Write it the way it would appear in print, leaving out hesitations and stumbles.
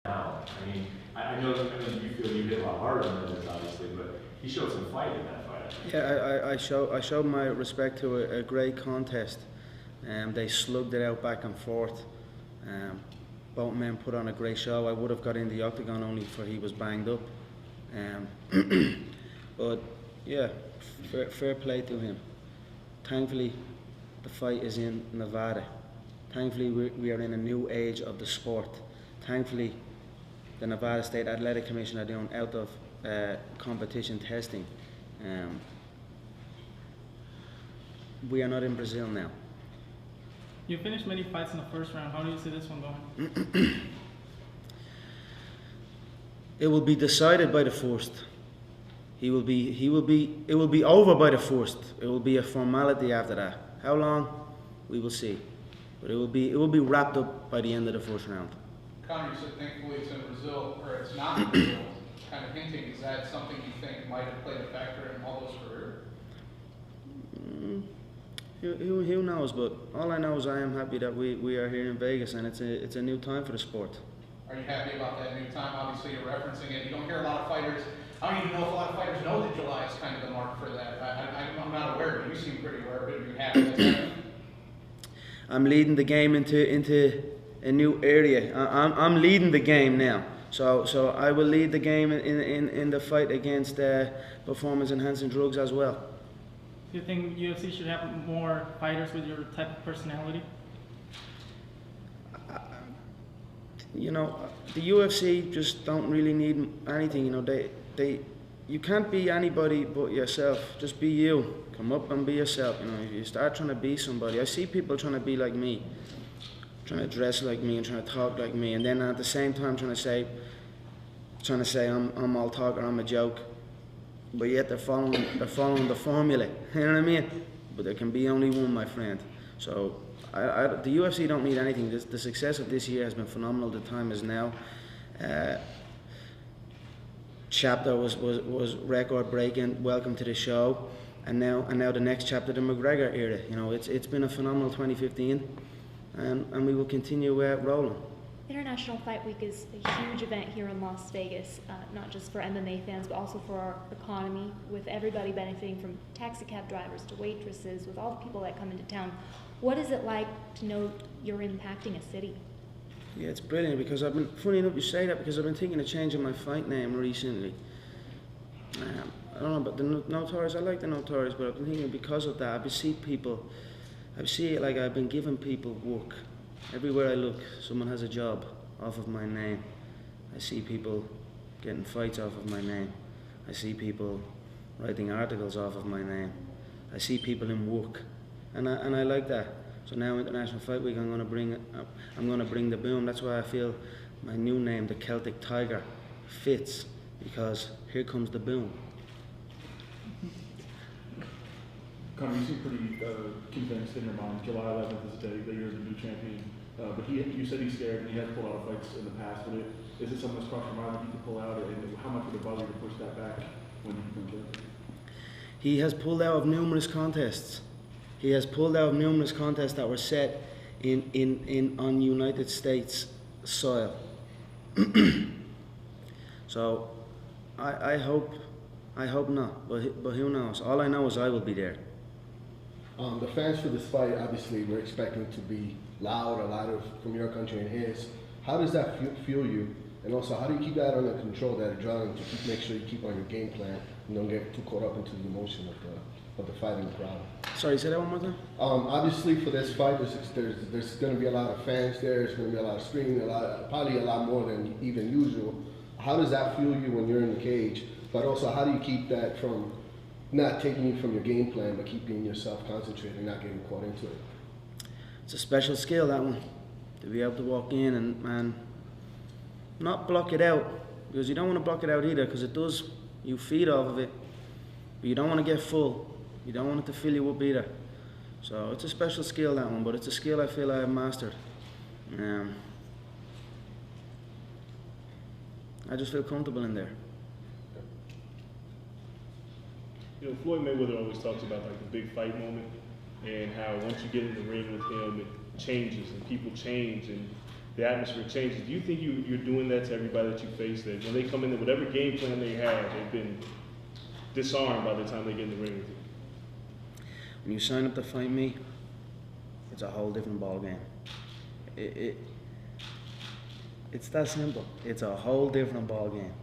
now. I mean, I know you feel you hit a lot harder than others, obviously, but he showed some fight in that fight. Yeah, I showed my respect to a great contest. They slugged it out back and forth. Both men put on a great show. I would have got in the octagon only for he was banged up. But yeah, fair play to him. Thankfully, the fight is in Nevada. Thankfully, we are in a new age of the sport. Thankfully, the Nevada State Athletic Commission are doing out of competition testing. We are not in Brazil now. You finished many fights in the first round. How do you see this one going? It will be decided by the first. It will be over by the first. It will be a formality after that. How long? We will see. But it will be wrapped up by the end of the first round. Conor, you said thankfully it's in Brazil, or it's not in Brazil. Kind of hinting, is that something you think might have played a factor in Aldo's career? Who knows? But all I know is I am happy that we are here in Vegas, and it's a new time for the sport. Are you happy about that new time? Obviously, you're referencing it. You don't hear a lot of fighters. I don't even know if a lot of fighters know that July is kind of the mark for that. I'm not aware, but you seem pretty aware of it. Are you happy that's happening? I'm leading the game into a new area. I'm leading the game now. So I will lead the game in the fight against performance-enhancing drugs as well. Do you think UFC should have more fighters with your type of personality? You know, the UFC just don't really need anything. You know, you can't be anybody but yourself. Just be you. Come up and be yourself. You know, if you start trying to be somebody, I see people trying to be like me, trying to dress like me and trying to talk like me, and then at the same time trying to say I'm all talk or I'm a joke, but yet they're following the formula. You know what I mean? But there can be only one, my friend. So the UFC don't need anything. The success of this year has been phenomenal. The time is now. Chapter was record breaking. Welcome to the show, and now the next chapter, the McGregor era. You know, it's been a phenomenal 2015, and we will continue rolling. International Fight Week is a huge event here in Las Vegas, not just for MMA fans, but also for our economy, with everybody benefiting from taxi cab drivers to waitresses, with all the people that come into town. What is it like to know you're impacting a city? Yeah, it's brilliant because funny enough you say that, because I've been thinking of changing my fight name recently. I don't know about the Notorious, I like the Notorious, but I've been thinking because of that, I see it like I've been giving people work. Everywhere I look, someone has a job off of my name. I see people getting fights off of my name. I see people writing articles off of my name. I see people in work, and I like that. So now International Fight Week, I'm going to bring the boom. That's why I feel my new name, the Celtic Tiger, fits, because here comes the boom. Conor, you seem pretty convinced in your mind. July 11th is the day that you're the new champion. But you said he's scared, and he has pulled out of fights in the past. But is it something that's crossed your mind that he could pull out, and how much would it bother you to push that back when he becomes champion? He has pulled out of numerous contests. He has pulled out of numerous contests that were set on United States soil. So I hope not, but who knows? All I know is I will be there. The fans for this fight, obviously, we're expecting to be loud, a lot of from your country and his. How does that fuel you? And also, how do you keep that under control, that adrenaline, to make sure you keep on your game plan and don't get too caught up into the emotion of the fight and the crowd? Sorry, say that one more time? Obviously, for this fight, there's going to be a lot of fans there. There's going to be a lot of screaming, probably a lot more than even usual. How does that fuel you when you're in the cage? But also, how do you keep that from not taking you from your game plan, but keeping yourself concentrated and not getting caught into it? It's a special skill, that one, to be able to walk in and not block it out, because you don't want to block it out either, because you feed off of it, but you don't want to get full. You don't want it to fill you up either. So it's a special skill, that one, but it's a skill I feel I have mastered. I just feel comfortable in there. You know, Floyd Mayweather always talks about like the big fight moment, and how once you get in the ring with him, it changes and people change, and the atmosphere changes. Do you think you're doing that to everybody that you face, that when they come in, whatever game plan they have, they've been disarmed by the time they get in the ring with you? When you sign up to fight me, it's a whole different ball game. It's that simple. It's a whole different ball game.